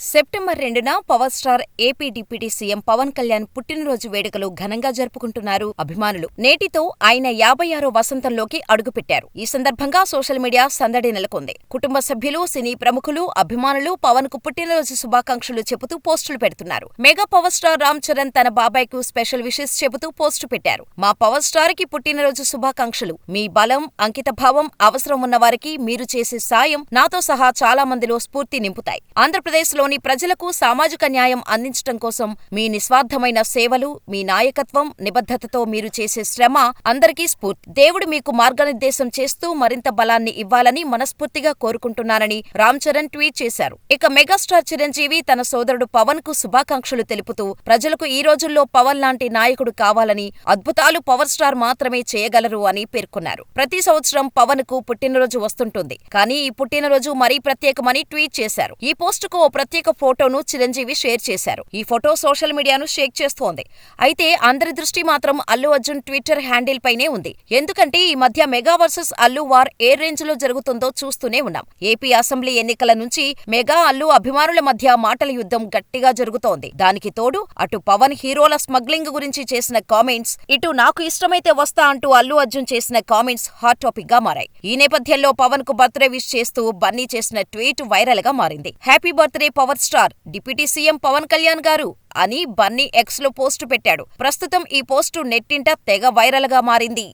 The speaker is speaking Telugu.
సెప్టెంబర్ 2న power star AP deputy CM Pawan Kalyan పుట్టినరోజు వేడుకలు ఘనంగా జరుపుకుంటున్నారు అభిమానులు. నేటితో ఆయన 56వ వసంతంలోకి అడుగుపెట్టారు. ఈ సందర్భంగా సోషల్ మీడియా సందడి నెలకొంది. కుటుంబ సభ్యులు, సినీ ప్రముఖులు, అభిమానులు పవన్ కు పుట్టినరోజు శుభాకాంక్షలు చెబుతూ పోస్టులు పెడుతున్నారు. Mega power star Ram Charan తన బాబాయ్కు స్పెషల్ విషెస్ చెబుతూ పోస్టు పెట్టారు. మా పవర్ స్టార్ కి పుట్టినరోజు శుభాకాంక్షలు. మీ బలం, అంకితభావం, అవసరం ఉన్నవారికి మీరు చేసే సాయం నాతో సహా చాలా మందిలో స్ఫూర్తి నింపుతాయి. ఆంధ్రప్రదేశ్లోని ప్రజలకు సామాజిక న్యాయం అందించటం కోసం మీ నిస్వార్థమైన సేవలు, మీ నాయకత్వం, నిబద్ధతతో మీరు చేసే శ్రమ అందరికీ స్ఫూర్తి. దేవుడు మీకు మార్గనిర్దేశం చేస్తూ మరింత బలాన్ని ఇవ్వాలని మనస్ఫూర్తిగా కోరుకుంటున్నానని రామ్ చరణ్ ట్వీట్ చేశారు. ఇక మెగాస్టార్ చిరంజీవి తన సోదరుడు పవన్ కు శుభాకాంక్షలు తెలుపుతూ ప్రజలకు ఈ రోజుల్లో పవన్ లాంటి నాయకుడు కావాలని, అద్భుతాలు పవర్ స్టార్ మాత్రమే చేయగలరు అని పేర్కొన్నారు. ప్రతి సంవత్సరం పవన్ కు పుట్టినరోజు వస్తుంటుంది. కానీ ఈ పుట్టినరోజు మరీ ప్రత్యేకమని ట్వీట్ చేశారు. ఈ పోస్టుకు ఓ ప్రత్యేక ఫోటోను చిరంజీవి షేర్ చేశారు. ఈ ఫోటో సోషల్ మీడియాను షేక్ చేస్తోంది. అయితే అందరి దృష్టి మాత్రం అల్లు అర్జున్ ట్విట్టర్ హ్యాండిల్ పైనే ఉంది. ఎందుకంటే ఈ మధ్య మెగా వర్సెస్ అల్లు వార్ ఏ రేంజ్ లో జరుగుతుందో చూస్తూనే ఉన్నాం. ఏపీ అసెంబ్లీ ఎన్నికల నుంచి మెగా అల్లు అభిమానుల మధ్య మాటల యుద్ధం గట్టిగా జరుగుతోంది. దానికి తోడు అటు పవన్ హీరోల స్మగ్లింగ్ గురించి చేసిన కామెంట్స్, ఇటు నాకు ఇష్టమైతే వస్తా అంటూ అల్లు అర్జున్ చేసిన కామెంట్స్ హాట్ టాపిక్ గా మారాయి. ఈ నేపథ్యంలో పవన్ కు బర్త్డే విష్ చేస్తూ బన్నీ చేసిన ట్వీట్ వైరల్ గా మారింది. Happy birthday power star, deputy CM Pawan Kalyan garu అని బన్నీ ఎక్స్ లో పోస్టు పెట్టాడు. ప్రస్తుతం ఈ పోస్టు నెట్టింట తెగ వైరల్ గా మారింది.